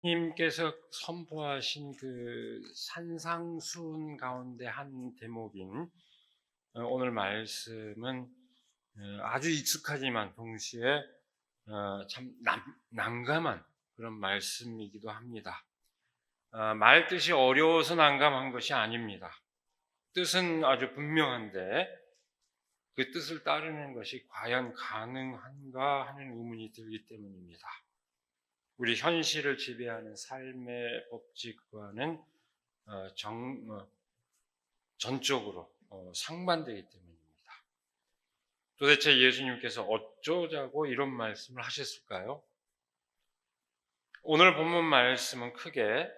님께서 선포하신 그 산상수훈 가운데 한 대목인 오늘 말씀은 아주 익숙하지만 동시에 참 난감한 그런 말씀이기도 합니다. 말 뜻이 어려워서 난감한 것이 아닙니다. 뜻은 아주 분명한데 그 뜻을 따르는 것이 과연 가능한가 하는 의문이 들기 때문입니다. 우리 현실을 지배하는 삶의 법칙과는 전적으로 상반되기 때문입니다. 도대체 예수님께서 어쩌자고 이런 말씀을 하셨을까요? 오늘 본문 말씀은 크게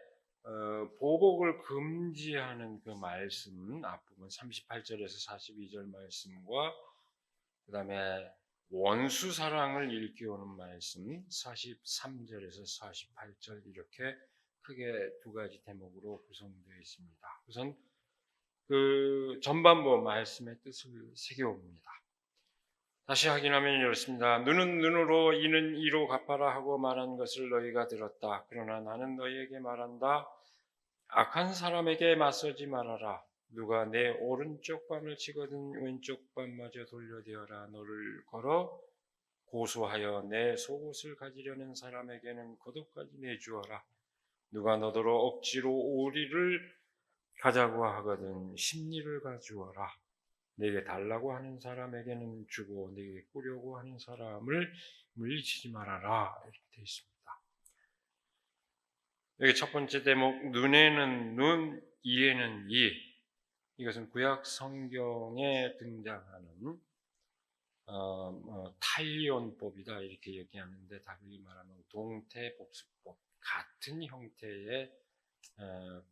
보복을 금지하는 그 말씀 앞부분 38절에서 42절 말씀과 그 다음에 원수 사랑을 일깨우는 말씀 43절에서 48절 이렇게 크게 두 가지 대목으로 구성되어 있습니다. 우선 그 전반부 말씀의 뜻을 새겨봅니다. 다시 확인하면 이렇습니다. 눈은 눈으로 이는 이로 갚아라 하고 말한 것을 너희가 들었다. 그러나 나는 너희에게 말한다. 악한 사람에게 맞서지 말아라. 누가 내 오른쪽 뺨을 치거든 왼쪽 뺨마저 돌려대어라. 너를 걸어 고소하여 내 속옷을 가지려는 사람에게는 겉옷까지 내주어라. 누가 너더러 억지로 오리를 가자고 하거든 십리를 가주어라. 내게 달라고 하는 사람에게는 주고 내게 꾸려고 하는 사람을 물리치지 말아라. 이렇게 되어 있습니다. 여기 첫 번째 대목 눈에는 눈, 이에는 이. 이것은 구약 성경에 등장하는 탈리온법이다 이렇게 얘기하는데 다르게 말하면 동태복수법 같은 형태의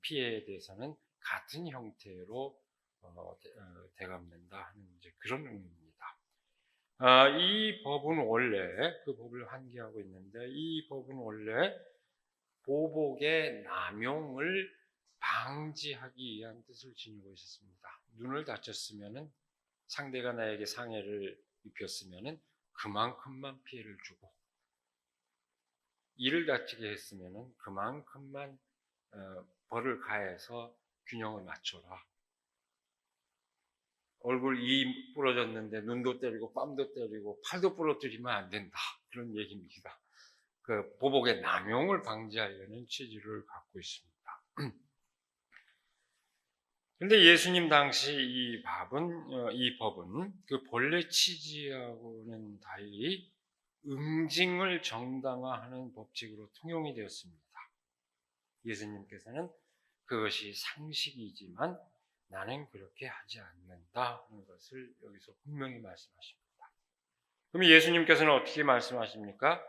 피해에 대해서는 같은 형태로 대감된다 하는 이제 그런 의미입니다. 이 법은 원래 그 법을 환기하고 있는데 이 법은 원래 보복의 남용을 방지하기 위한 뜻을 지니고 있었습니다. 눈을 다쳤으면은 상대가 나에게 상해를 입혔으면은 그만큼만 피해를 주고 이를 다치게 했으면은 그만큼만 벌을 가해서 균형을 맞춰라. 얼굴 이 부러졌는데 눈도 때리고 뺨도 때리고 팔도 부러뜨리면 안 된다. 그런 얘기입니다. 그 보복의 남용을 방지하려는 취지를 갖고 있습니다. 근데 예수님 당시 이 법은 그 본래 취지하고는 달리 응징을 정당화하는 법칙으로 통용이 되었습니다. 예수님께서는 그것이 상식이지만 나는 그렇게 하지 않는다 하는 것을 여기서 분명히 말씀하십니다. 그럼 예수님께서는 어떻게 말씀하십니까?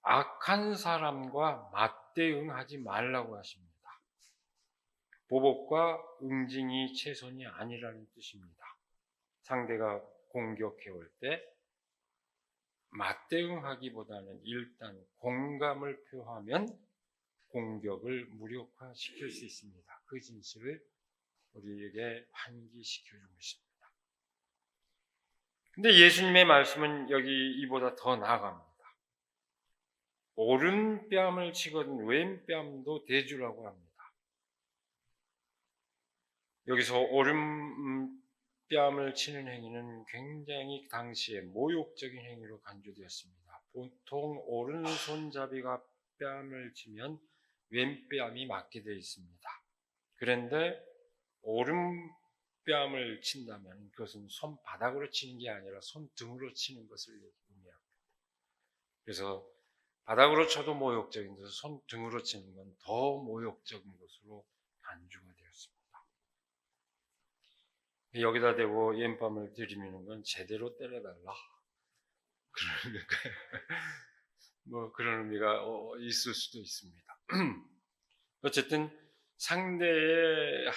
악한 사람과 맞대응하지 말라고 하십니다. 보복과 응징이 최선이 아니라는 뜻입니다. 상대가 공격해 올 때 맞대응하기보다는 일단 공감을 표하면 공격을 무력화시킬 수 있습니다. 그 진실을 우리에게 환기시켜주고 있습니다. 근데 예수님의 말씀은 여기 이보다 더 나아갑니다. 오른뺨을 치거든 왼뺨도 대주라고 합니다. 여기서 오른뺨을 치는 행위는 굉장히 당시에 모욕적인 행위로 간주되었습니다. 보통 오른손잡이가 뺨을 치면 왼뺨이 맞게 되어 있습니다. 그런데 오른뺨을 친다면 그것은 손바닥으로 치는 게 아니라 손등으로 치는 것을 의미합니다. 그래서 바닥으로 쳐도 모욕적인데 손등으로 치는 건 더 모욕적인 것으로 간주가 되었습니다. 여기다 대고 왼뺨을 들이미는 건 제대로 때려달라. 그러니까 뭐 그런 의미가 있을 수도 있습니다. 어쨌든 상대의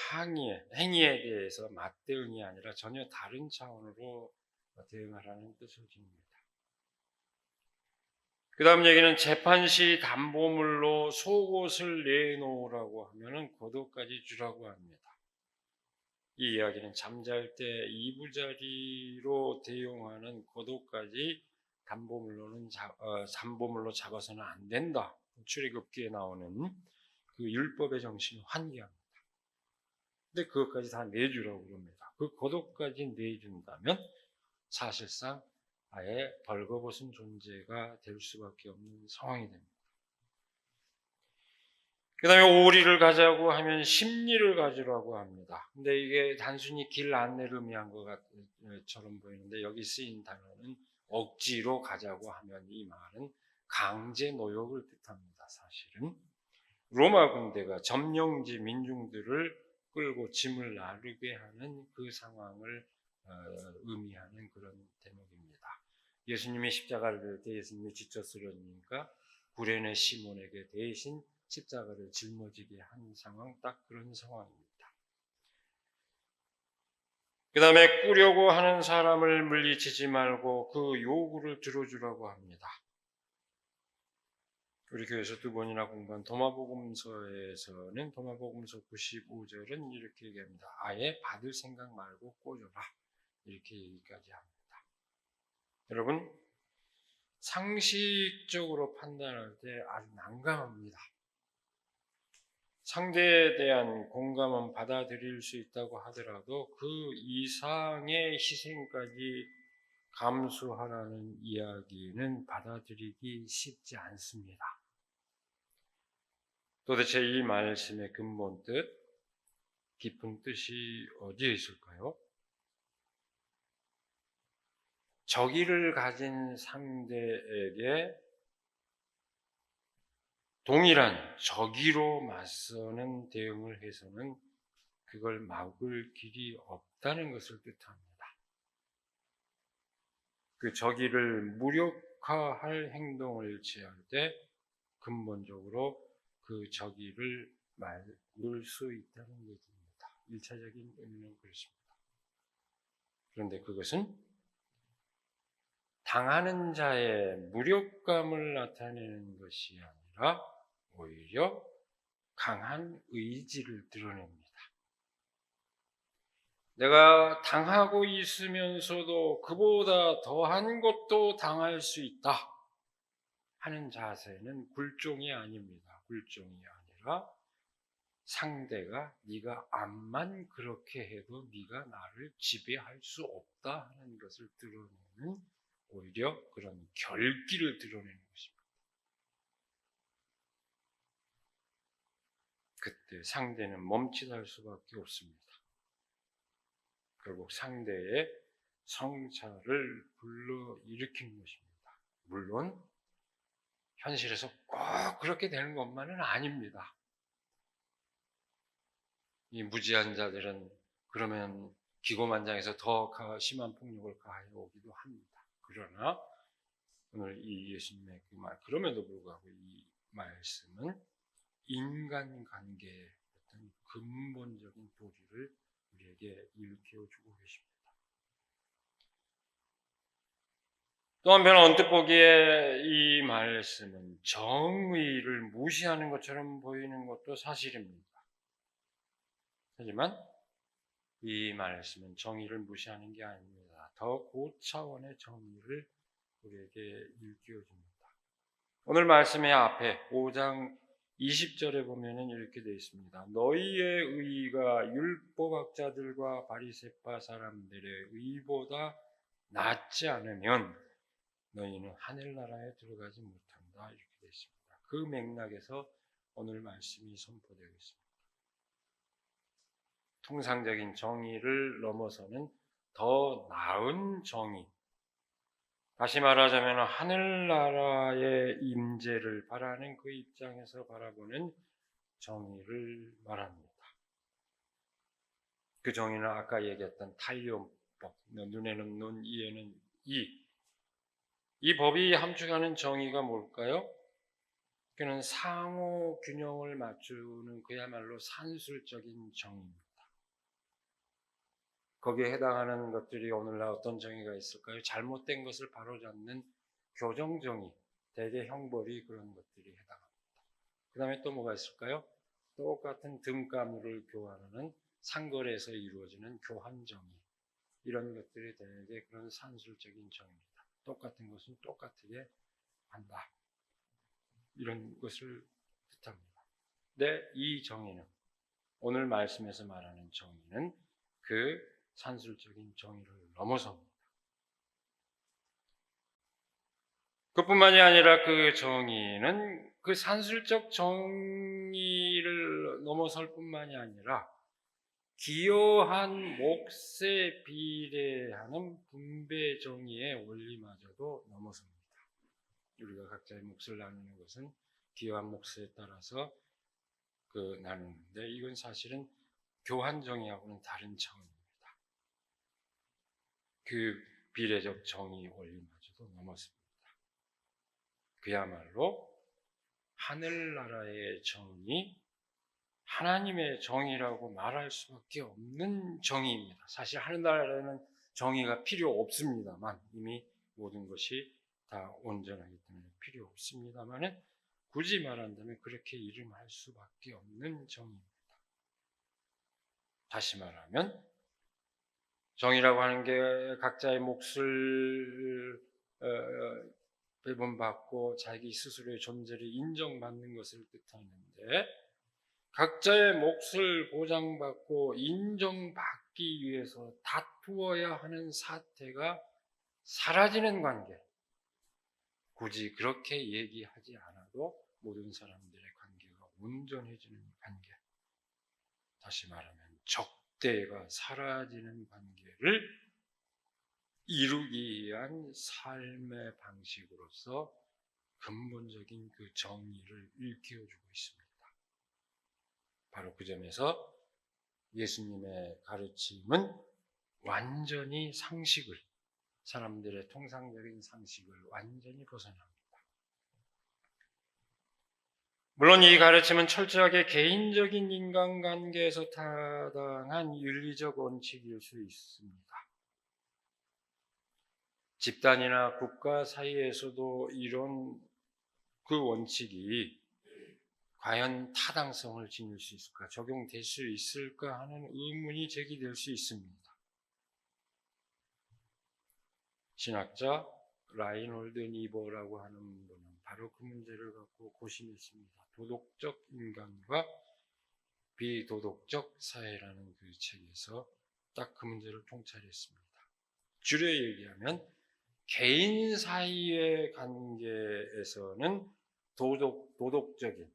행위에 대해서 맞대응이 아니라 전혀 다른 차원으로 대응하라는 뜻을 지닙니다. 그 다음 얘기는 재판 시 담보물로 속옷을 내놓으라고 하면은 겉옷까지 주라고 합니다. 이 이야기는 잠잘 때 이부자리로 대용하는 겉옷까지 담보물로 잡아서는 안 된다. 출애굽기에 나오는 그 율법의 정신을 환기합니다. 근데 그것까지 다 내주라고 그럽니다. 그 고도까지 내준다면 사실상 아예 벌거벗은 존재가 될 수밖에 없는 상황이 됩니다. 그 다음에 오리를 가자고 하면 심리를 가지라고 합니다. 근데 이게 단순히 길 안내를 의미한 것처럼 보이는데 여기 쓰인 단어는 억지로 가자고 하면 이 말은 강제 노역을 뜻합니다. 사실은 로마 군대가 점령지 민중들을 끌고 짐을 나르게 하는 그 상황을 의미하는 그런 대목입니다. 예수님이 십자가를 질 때 예수님이 지쳐 쓰러지니까 구레네 시몬에게 대신 십자가를 짊어지게 한 상황, 딱 그런 상황입니다. 그 다음에 꾸려고 하는 사람을 물리치지 말고 그 요구를 들어주라고 합니다. 우리 교회에서 두 번이나 공부한 도마복음서에서는 도마복음서 95절은 이렇게 얘기합니다. 아예 받을 생각 말고 꽂아라. 이렇게 얘기까지 합니다. 여러분, 상식적으로 판단할 때 아주 난감합니다. 상대에 대한 공감은 받아들일 수 있다고 하더라도 그 이상의 희생까지 감수하라는 이야기는 받아들이기 쉽지 않습니다. 도대체 이 말씀의 근본 뜻, 깊은 뜻이 어디에 있을까요? 적의를 가진 상대에게 동일한 적의로 맞서는 대응을 해서는 그걸 막을 길이 없다는 것을 뜻합니다. 그 적의를 무력화할 행동을 취할 때 근본적으로 그 적의를 막을 수 있다는 얘기입니다. 1차적인 의미는 그렇습니다. 그런데 그것은 당하는 자의 무력감을 나타내는 것이 아니라 오히려 강한 의지를 드러냅니다. 내가 당하고 있으면서도 그보다 더한 것도 당할 수 있다 하는 자세는 굴종이 아닙니다. 굴종이 아니라 상대가 네가 암만 그렇게 해도 네가 나를 지배할 수 없다 하는 것을 드러내는 오히려 그런 결기를 드러내는 것입니다. 그때 상대는 멈칫할 수밖에 없습니다. 결국 상대의 성찰을 불러일으키는 것입니다. 물론 현실에서 꼭 그렇게 되는 것만은 아닙니다. 이 무지한 자들은 그러면 기고만장해서 더 심한 폭력을 가해오기도 합니다. 그러나 오늘 이 예수님의 그 말, 그럼에도 불구하고 이 말씀은 인간관계의 어떤 근본적인 도리를 우리에게 일깨워주고 계십니다. 또 한편 언뜻 보기에 이 말씀은 정의를 무시하는 것처럼 보이는 것도 사실입니다. 하지만 이 말씀은 정의를 무시하는 게 아닙니다. 더 고차원의 정의를 우리에게 일깨워줍니다. 오늘 말씀의 앞에 5장 20절에 보면은 이렇게 되어 있습니다. 너희의 의가 율법학자들과 바리새파 사람들의 의보다 낫지 않으면 너희는 하늘나라에 들어가지 못한다. 이렇게 되어 있습니다. 그 맥락에서 오늘 말씀이 선포되어 있습니다. 통상적인 정의를 넘어서는 더 나은 정의, 다시 말하자면 하늘나라의 임재를 바라는 그 입장에서 바라보는 정의를 말합니다. 그 정의는 아까 얘기했던 탄료법, 눈에는 눈, 이에는 이. 이 법이 함축하는 정의가 뭘까요? 그는 상호 균형을 맞추는 그야말로 산술적인 정의입니다. 거기에 해당하는 것들이 오늘날 어떤 정의가 있을까요? 잘못된 것을 바로잡는 교정정의, 대개 형벌이 그런 것들이 해당합니다. 그 다음에 또 뭐가 있을까요? 똑같은 등가물을 교환하는 상거래에서 이루어지는 교환정의, 이런 것들이 대개 그런 산술적인 정의입니다. 똑같은 것은 똑같게 한다. 이런 것을 뜻합니다. 근데 이 정의는, 오늘 말씀에서 말하는 정의는 그 산술적인 정의를 넘어섭니다. 그뿐만이 아니라 그 정의는 그 산술적 정의를 넘어설 뿐만이 아니라 기여한 몫에 비례하는 분배 정의의 원리마저도 넘어섭니다. 우리가 각자의 몫을 나누는 것은 기여한 몫에 따라서 나누는데, 이건 사실은 교환 정의하고는 다른 차원입니다. 그 비례적 정의 원리마저도 넘었습니다. 그야말로 하늘나라의 정의, 하나님의 정의라고 말할 수밖에 없는 정의입니다. 사실 하늘나라에는 정의가 필요 없습니다만, 이미 모든 것이 다 온전하기 때문에 필요 없습니다만, 굳이 말한다면 그렇게 이름할 수밖에 없는 정의입니다. 다시 말하면 정의라고 하는 게 각자의 몫을 배분받고 자기 스스로의 존재를 인정받는 것을 뜻하는데, 각자의 몫을 보장받고 인정받기 위해서 다투어야 하는 사태가 사라지는 관계, 굳이 그렇게 얘기하지 않아도 모든 사람들의 관계가 온전해지는 관계, 다시 말하면 적대가 사라지는 관계를 이루기 위한 삶의 방식으로서 근본적인 그 정의를 일깨워주고 있습니다. 바로 그 점에서 예수님의 가르침은 완전히 사람들의 통상적인 상식을 완전히 벗어납니다. 물론 이 가르침은 철저하게 개인적인 인간관계에서 타당한 윤리적 원칙일 수 있습니다. 집단이나 국가 사이에서도 이런 그 원칙이 과연 타당성을 지닐 수 있을까, 적용될 수 있을까 하는 의문이 제기될 수 있습니다. 신학자 라인홀드 니버라고 하는 분은 바로 그 문제를 갖고 고심했습니다. 도덕적 인간과 비도덕적 사회라는 그 책에서 딱 그 문제를 통찰했습니다. 줄여 얘기하면 개인 사이의 관계에서는 도덕적인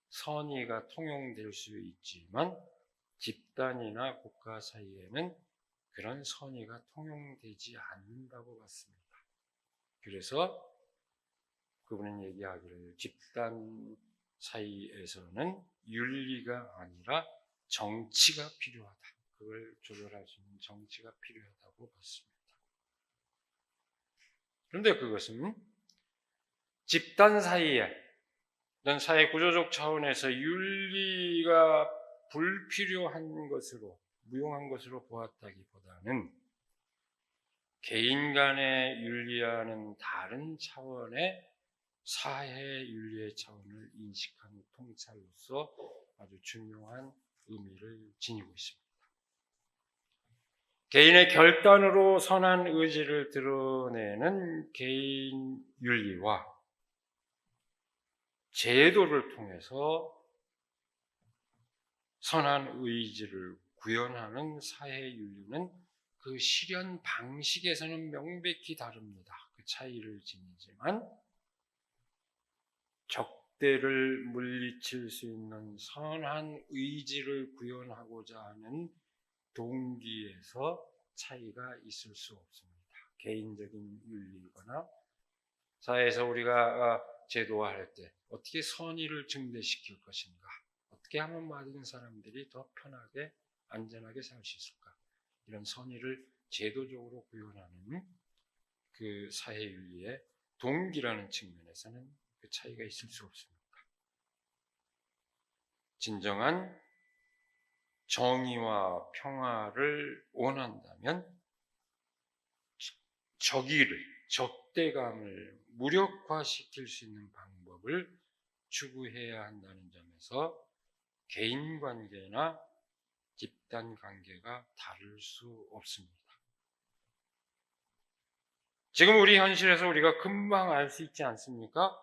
선의가 통용될 수 있지만 집단이나 국가 사이에는 그런 선의가 통용되지 않는다고 봤습니다. 그래서 그분은 얘기하기를 집단 사이에서는 윤리가 아니라 정치가 필요하다. 그걸 조절할 수 있는 정치가 필요하다고 봤습니다. 그런데 그것은 집단 사이에, 사회 구조적 차원에서 윤리가 불필요한 것으로, 무용한 것으로 보았다기보다는 개인 간의 윤리와는 다른 차원의 사회 윤리의 차원을 인식하는 통찰로서 아주 중요한 의미를 지니고 있습니다. 개인의 결단으로 선한 의지를 드러내는 개인 윤리와 제도를 통해서 선한 의지를 구현하는 사회 윤리는 그 실현 방식에서는 명백히 다릅니다. 그 차이를 지니지만 적대를 물리칠 수 있는 선한 의지를 구현하고자 하는 동기에서 차이가 있을 수 없습니다. 개인적인 윤리거나 사회에서 우리가 제도화할 때 어떻게 선의를 증대시킬 것인가, 어떻게 하면 많은 사람들이 더 편하게 안전하게 살 수 있을까, 이런 선의를 제도적으로 구현하는 그 사회윤리의 동기라는 측면에서는 그 차이가 있을 수 없습니다. 진정한 정의와 평화를 원한다면 적대감을 무력화시킬 수 있는 방법을 추구해야 한다는 점에서 개인 관계나 집단 관계가 다를 수 없습니다. 지금 우리 현실에서 우리가 금방 알 수 있지 않습니까?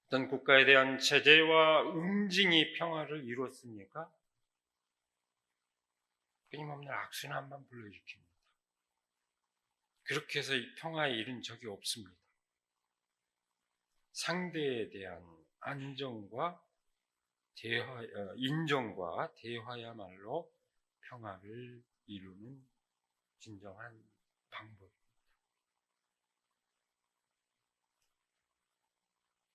어떤 국가에 대한 제재와 응징이 평화를 이뤘습니까? 끊임없는 악순환만 불러일으킵니다. 그렇게 해서 평화에 이른 적이 없습니다. 상대에 대한 안정과 인정과 대화야말로 평화를 이루는 진정한 방법.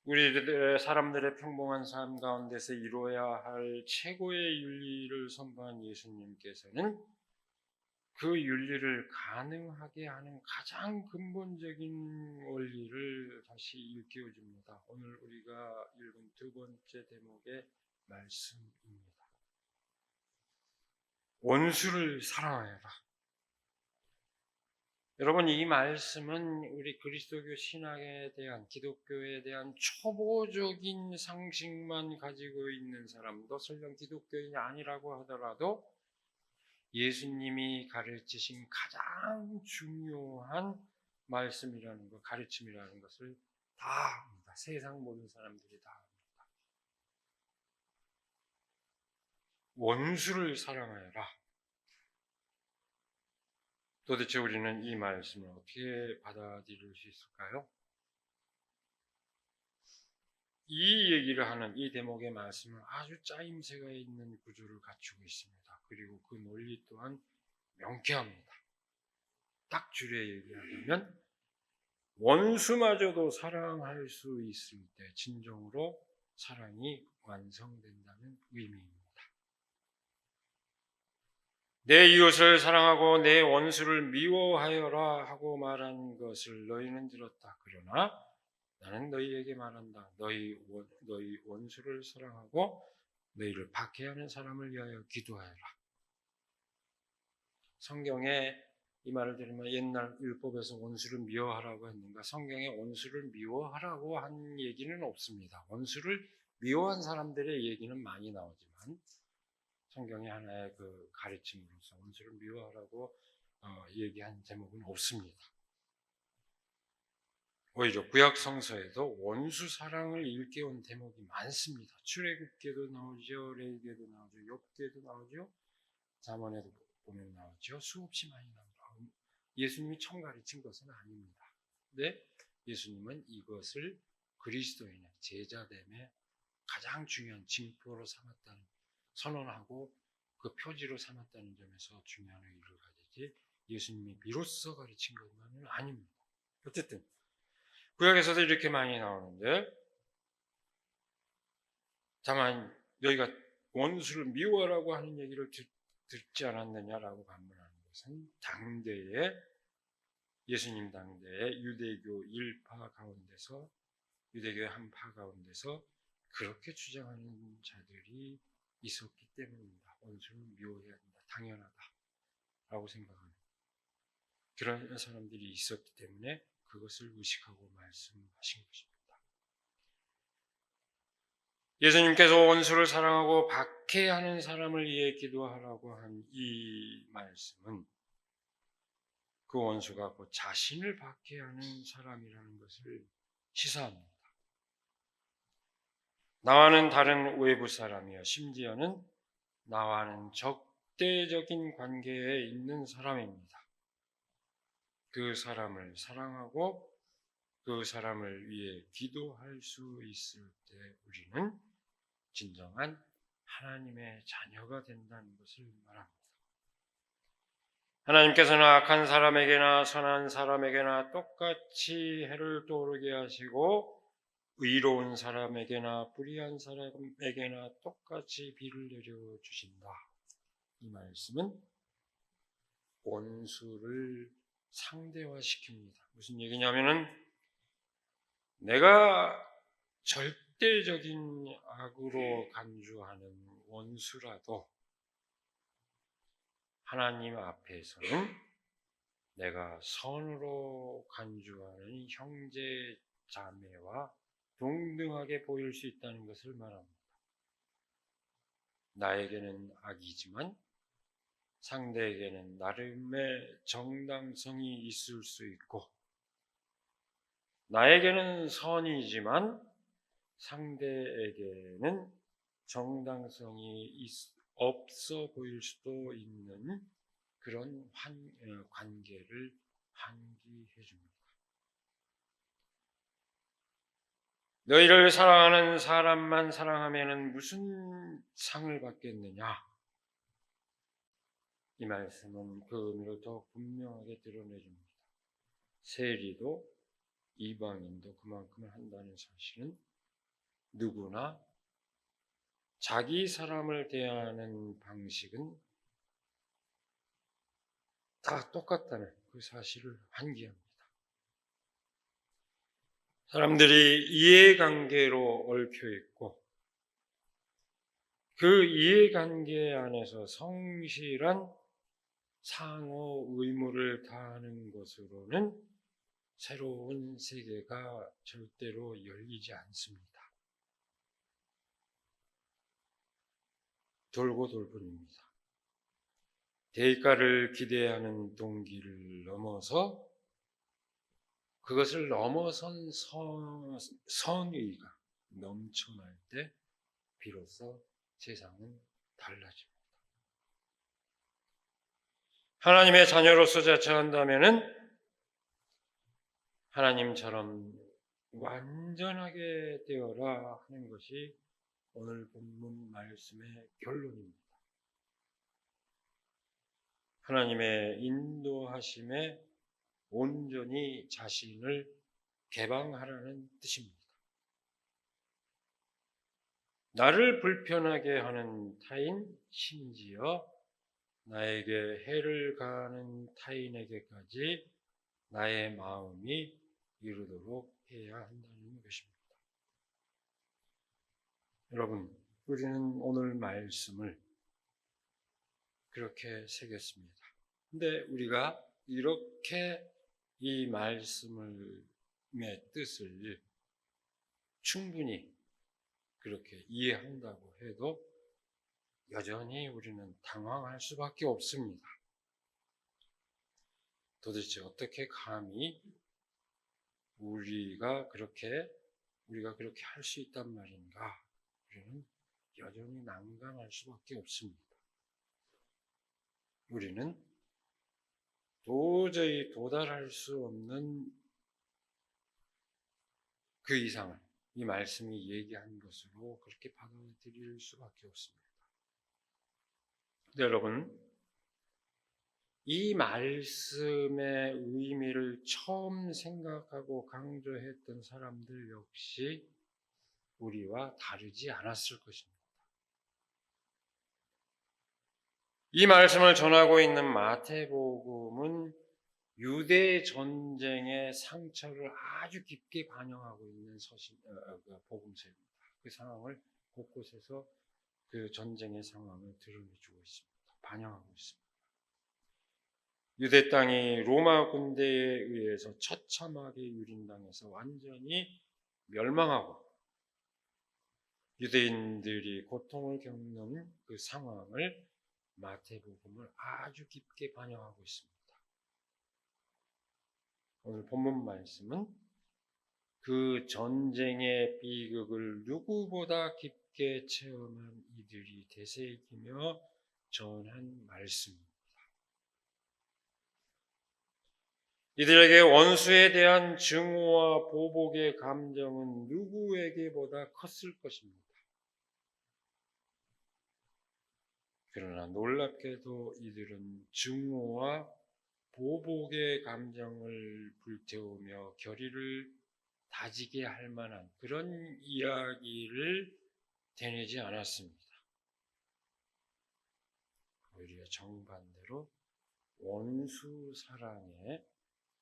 우리 사람들의 평범한 삶 가운데서 이루어야 할 최고의 윤리를 선포한 예수님께서는 그 윤리를 가능하게 하는 가장 근본적인 원리를 다시 일깨워 줍니다. 오늘 우리가 읽은 두 번째 대목의 말씀입니다. 원수를 사랑하여라. 여러분, 이 말씀은 우리 그리스도교 신학에 대한, 기독교에 대한 초보적인 상식만 가지고 있는 사람도, 설령 기독교인이 아니라고 하더라도 예수님이 가르치신 가장 중요한 말씀이라는 것, 가르침이라는 것을 다 압니다. 세상 모든 사람들이 다 압니다. 원수를 사랑하여라. 도대체 우리는 이 말씀을 어떻게 받아들일 수 있을까요? 이 얘기를 하는 이 대목의 말씀은 아주 짜임새가 있는 구조를 갖추고 있습니다. 그리고 그 논리 또한 명쾌합니다. 딱 줄여 얘기하자면 원수마저도 사랑할 수 있을 때 진정으로 사랑이 완성된다는 의미입니다. 내 이웃을 사랑하고 내 원수를 미워하여라 하고 말한 것을 너희는 들었다. 그러나 나는 너희에게 말한다. 너희 원수를 사랑하고 너희를 박해하는 사람을 위하여 기도하여라. 성경에 이 말을 들으면 옛날 율법에서 원수를 미워하라고 했는가? 성경에 원수를 미워하라고 한 얘기는 없습니다. 원수를 미워한 사람들의 얘기는 많이 나오지만 성경의 하나의 그 가르침으로서 원수를 미워하라고 얘기한 제목은 없습니다. 오히려 구약 성서에도 원수 사랑을 일깨운 대목이 많습니다. 출애굽기에도 나오죠, 레위기에도 나오죠, 욥기에도 나오죠, 잠언에도 보면 나오죠. 수없이 많이 나옵니다. 예수님이 처음 가르친 것은 아닙니다. 근데 예수님은 이것을 그리스도인의 제자됨의 가장 중요한 징표로 삼았다는, 선언하고 그 표지로 삼았다는 점에서 중요한 의의를 가지지 예수님이 비로소 가르친 것만은 아닙니다. 어쨌든 구약에서도 이렇게 많이 나오는데, 다만 너희가 원수를 미워라고 하는 얘기를 듣지 않았느냐라고 반문하는 것은 당대에, 예수님 당대에 유대교 일파 가운데서, 유대교의 한 파 가운데서 그렇게 주장하는 자들이 있었기 때문입니다. 원수를 미워해야 된다, 당연하다라고 생각하는 그런 사람들이 있었기 때문에 그것을 의식하고 말씀하신 것입니다. 예수님께서 원수를 사랑하고 박해하는 사람을 위해 기도하라고 한 이 말씀은 그 원수가 곧 자신을 박해하는 사람이라는 것을 시사합니다. 나와는 다른 외부 사람이요, 심지어는 나와는 적대적인 관계에 있는 사람입니다. 그 사람을 사랑하고 그 사람을 위해 기도할 수 있을 때 우리는 진정한 하나님의 자녀가 된다는 것을 말합니다. 하나님께서는 악한 사람에게나 선한 사람에게나 똑같이 해를 떠오르게 하시고 의로운 사람에게나 불의한 사람에게나 똑같이 비를 내려주신다. 이 말씀은 원수를 상대화시킵니다. 무슨 얘기냐면은 내가 절대적인 악으로 간주하는 원수라도 하나님 앞에서는 내가 선으로 간주하는 형제 자매와 동등하게 보일 수 있다는 것을 말합니다. 나에게는 악이지만 상대에게는 나름의 정당성이 있을 수 있고, 나에게는 선이지만 상대에게는 정당성이 없어 보일 수도 있는 그런 관계를 환기해 줍니다. 너희를 사랑하는 사람만 사랑하면은 무슨 상을 받겠느냐? 이 말씀은 그 의미를 더 분명하게 드러내줍니다. 세리도 이방인도 그만큼을 한다는 사실은 누구나 자기 사람을 대하는 방식은 다 똑같다는 그 사실을 환기합니다. 사람들이 이해관계로 얽혀 있고 그 이해관계 안에서 성실한 상호 의무를 다하는 것으로는 새로운 세계가 절대로 열리지 않습니다. 돌고 돌 뿐입니다. 대가를 기대하는 동기를 넘어서 그것을 넘어선 선의가 넘쳐날 때 비로소 세상은 달라집니다. 하나님의 자녀로서 자처한다면은 하나님처럼 완전하게 되어라 하는 것이 오늘 본문 말씀의 결론입니다. 하나님의 인도하심에 온전히 자신을 개방하라는 뜻입니다. 나를 불편하게 하는 타인, 심지어 나에게 해를 가하는 타인에게까지 나의 마음이 이르도록 해야 한다는 것입니다. 여러분, 우리는 오늘 말씀을 그렇게 새겼습니다. 근데 우리가 이렇게 이 말씀의 뜻을 충분히 그렇게 이해한다고 해도 여전히 우리는 당황할 수밖에 없습니다. 도대체 어떻게 감히 우리가 그렇게 할 수 있단 말인가? 우리는 여전히 난감할 수밖에 없습니다. 우리는 도저히 도달할 수 없는 그 이상을 이 말씀이 얘기한 것으로 그렇게 받아들일 수밖에 없습니다. 여러분, 이 말씀의 의미를 처음 생각하고 강조했던 사람들 역시 우리와 다르지 않았을 것입니다. 이 말씀을 전하고 있는 마태복음은 유대 전쟁의 상처를 아주 깊게 반영하고 있는 복음서입니다. 그 상황을 곳곳에서 그 전쟁의 상황을 드러내주고 있습니다. 반영하고 있습니다. 유대 땅이 로마 군대에 의해서 처참하게 유린당해서 완전히 멸망하고 유대인들이 고통을 겪는 그 상황을 마태복음을 아주 깊게 반영하고 있습니다. 오늘 본문 말씀은 그 전쟁의 비극을 누구보다 깊게 체험한 이들이 되새기며 전한 말씀입니다. 이들에게 원수에 대한 증오와 보복의 감정은 누구에게보다 컸을 것입니다. 그러나 놀랍게도 이들은 증오와 보복의 감정을 불태우며 결의를 다지게 할 만한 그런 이야기를 되뇌지 않았습니다. 오히려 정반대로 원수 사랑에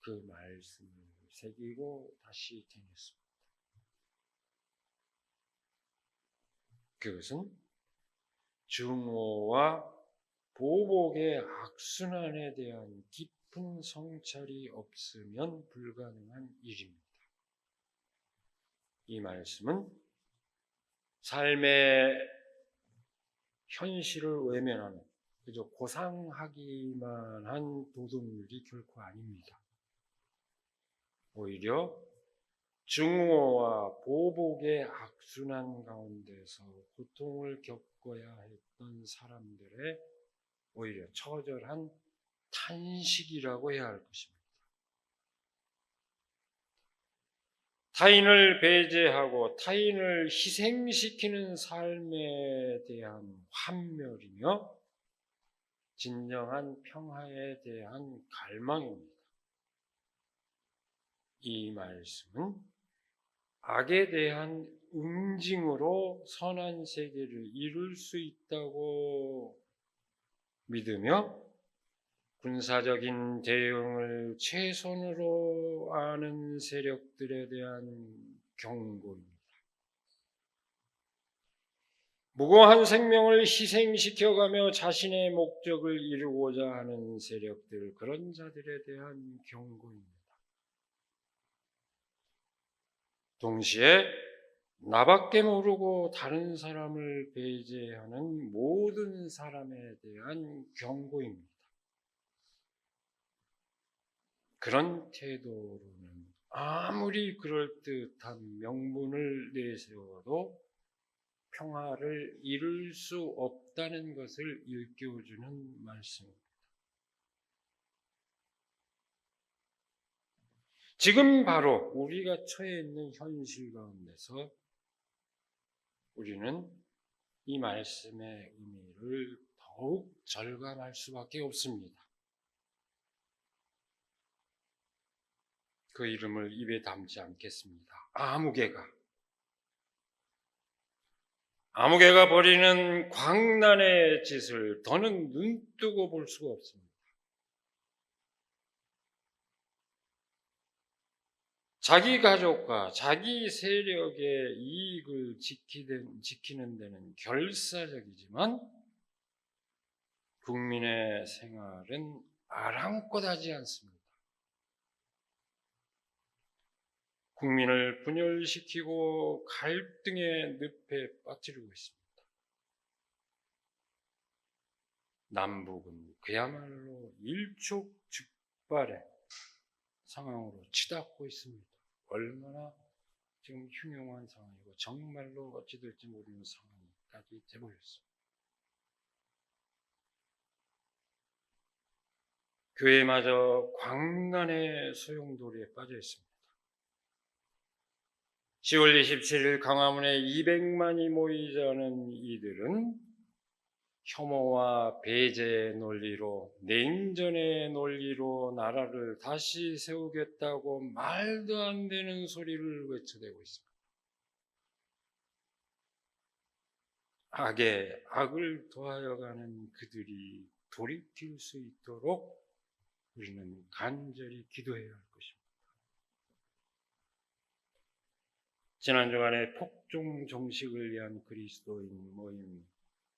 그 말씀을 새기고 다시 되뇌습니다. 그것은 증오와 보복의 악순환에 대한 깊은 성찰이 없으면 불가능한 일입니다. 이 말씀은 삶의 현실을 외면하는 그저 고상하기만 한 도덕률이 결코 아닙니다. 오히려 증오와 보복의 악순환 가운데서 고통을 겪어야 했던 사람들의 오히려 처절한 탄식이라고 해야 할 것입니다. 타인을 배제하고 타인을 희생시키는 삶에 대한 환멸이며 진정한 평화에 대한 갈망입니다. 이 말씀은 악에 대한 응징으로 선한 세계를 이룰 수 있다고 믿으며 군사적인 대응을 최선으로 아는 세력들에 대한 경고입니다. 무고한 생명을 희생시켜가며 자신의 목적을 이루고자 하는 세력들, 그런 자들에 대한 경고입니다. 동시에 나밖에 모르고 다른 사람을 배제하는 모든 사람에 대한 경고입니다. 그런 태도로는 아무리 그럴듯한 명분을 내세워도 평화를 이룰 수 없다는 것을 일깨워주는 말씀입니다. 지금 바로 우리가 처해 있는 현실 가운데서 우리는 이 말씀의 의미를 더욱 절감할 수밖에 없습니다. 그 이름을 입에 담지 않겠습니다. 아무개가 벌이는 광란의 짓을 더는 눈뜨고 볼 수가 없습니다. 자기 가족과 자기 세력의 이익을 지키는 데는 결사적이지만 국민의 생활은 아랑곳하지 않습니다. 국민을 분열시키고 갈등의 늪에 빠뜨리고 있습니다. 남북은 그야말로 일촉즉발의 상황으로 치닫고 있습니다. 얼마나 지금 흉흉한 상황이고 정말로 어찌 될지 모르는 상황까지 돼버렸습니다. 교회마저 광란의 소용돌이에 빠져 있습니다. 10월 27일 광화문에 200만이 모이자는 이들은 혐오와 배제의 논리로, 냉전의 논리로 나라를 다시 세우겠다고 말도 안 되는 소리를 외쳐대고 있습니다. 악에 악을 더하여 가는 그들이 돌이킬 수 있도록 우리는 간절히 기도해야 할 것입니다. 지난 주간에 폭종 종식을 위한 그리스도인 모임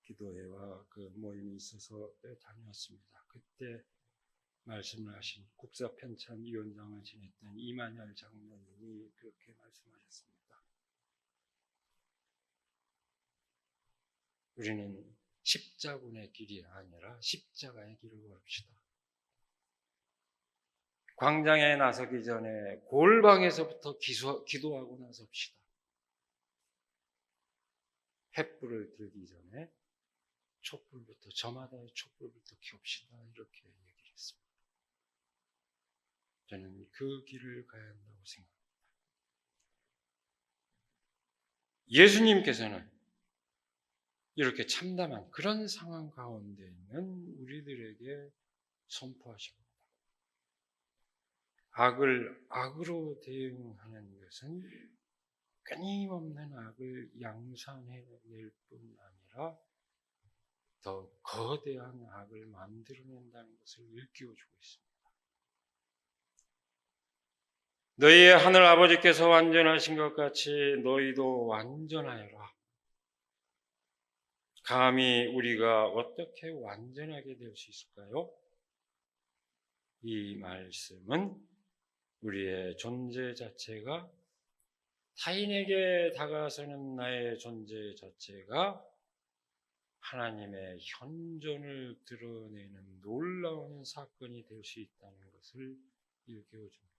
기도회와 그 모임이 있어서 다녀왔습니다. 그때 말씀을 하신 국사편찬위원장을 지냈던 이만열 장로님이 그렇게 말씀하셨습니다. 우리는 십자군의 길이 아니라 십자가의 길을 걸읍시다. 광장에 나서기 전에 골방에서부터 기도하고 나섭시다. 횃불을 들기 전에 촛불부터, 저마다의 촛불부터 켭시다, 이렇게 얘기를 했습니다. 저는 그 길을 가야 한다고 생각합니다. 예수님께서는 이렇게 참담한 그런 상황 가운데 있는 우리들에게 선포하십니다. 악을 악으로 대응하는 것은 끊임없는 악을 양산해낼 뿐 아니라 더 거대한 악을 만들어낸다는 것을 일깨워주고 있습니다. 너희의 하늘 아버지께서 완전하신 것 같이 너희도 완전하여라. 감히 우리가 어떻게 완전하게 될 수 있을까요? 이 말씀은 우리의 존재 자체가, 타인에게 다가서는 나의 존재 자체가 하나님의 현존을 드러내는 놀라운 사건이 될 수 있다는 것을 일깨워줍니다.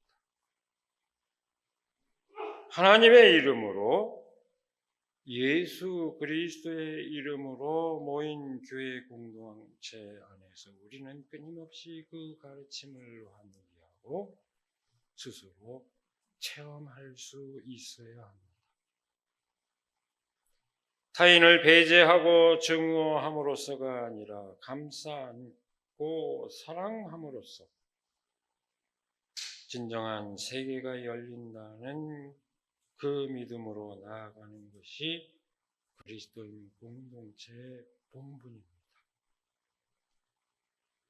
하나님의 이름으로, 예수 그리스도의 이름으로 모인 교회 공동체 안에서 우리는 끊임없이 그 가르침을 환기하고 스스로 체험할 수 있어야 합니다. 타인을 배제하고 증오함으로써가 아니라 감싸 안고 사랑함으로써 진정한 세계가 열린다는 그 믿음으로 나아가는 것이 그리스도인 공동체의 본분입니다.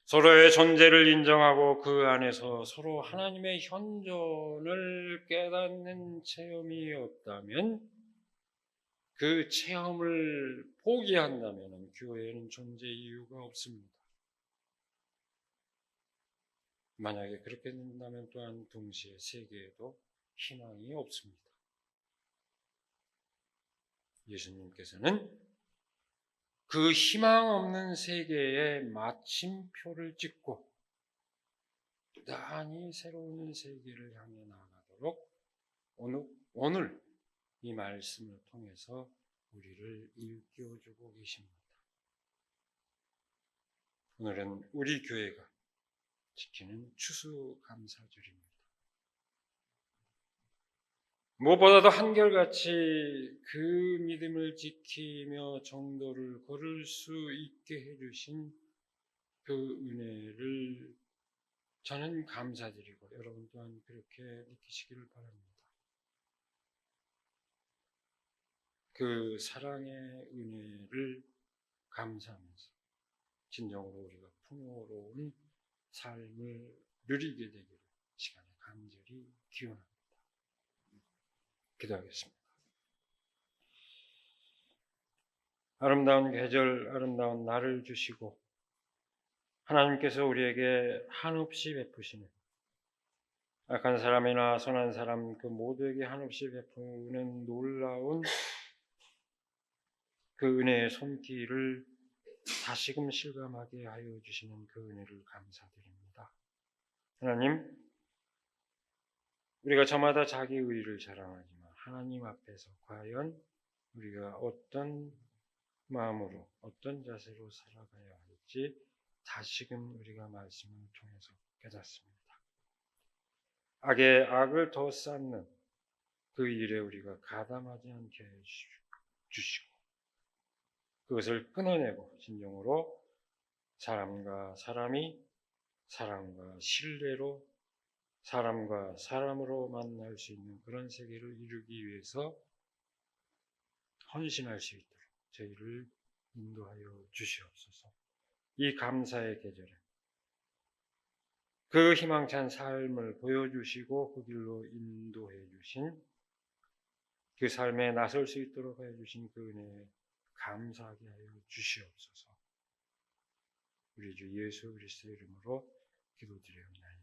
서로의 존재를 인정하고 그 안에서 서로 하나님의 현존을 깨닫는 체험이 없다면, 그 체험을 포기한다면 교회에는 존재 이유가 없습니다. 만약에 그렇게 된다면 또한 동시에 세계에도 희망이 없습니다. 예수님께서는 그 희망 없는 세계에 마침표를 찍고 부단히 새로운 세계를 향해 나아가도록 오늘 이 말씀을 통해서 우리를 일깨워주고 계십니다. 오늘은 우리 교회가 지키는 추수감사절입니다. 무엇보다도 한결같이 그 믿음을 지키며 정도를 걸을 수 있게 해주신 그 은혜를 저는 감사드리고 여러분 또한 그렇게 느끼시기를 바랍니다. 그 사랑의 은혜를 감사하면서 진정으로 우리가 풍요로운 삶을 누리게 되기를 시간에 간절히 기원합니다. 기도하겠습니다. 아름다운 계절, 아름다운 날을 주시고 하나님께서 우리에게 한없이 베푸시는, 악한 사람이나 선한 사람 그 모두에게 한없이 베푸는 놀라운 그 은혜의 손길을 다시금 실감하게 하여 주시는 그 은혜를 감사드립니다. 하나님, 우리가 저마다 자기 의의를 자랑하지만 하나님 앞에서 과연 우리가 어떤 마음으로, 어떤 자세로 살아가야 할지 다시금 우리가 말씀을 통해서 깨닫습니다. 악에 악을 더 쌓는 그 일에 우리가 가담하지 않게 해주시고 그것을 끊어내고 진정으로 사람과 사람이 사랑과 신뢰로 사람과 사람으로 만날 수 있는 그런 세계를 이루기 위해서 헌신할 수 있도록 저희를 인도하여 주시옵소서. 이 감사의 계절에 그 희망찬 삶을 보여주시고 그 길로 인도해 주신, 그 삶에 나설 수 있도록 해주신 그 은혜에 감사하게 하여 주시옵소서. 우리 주 예수 그리스도의 이름으로 기도드리옵나이다.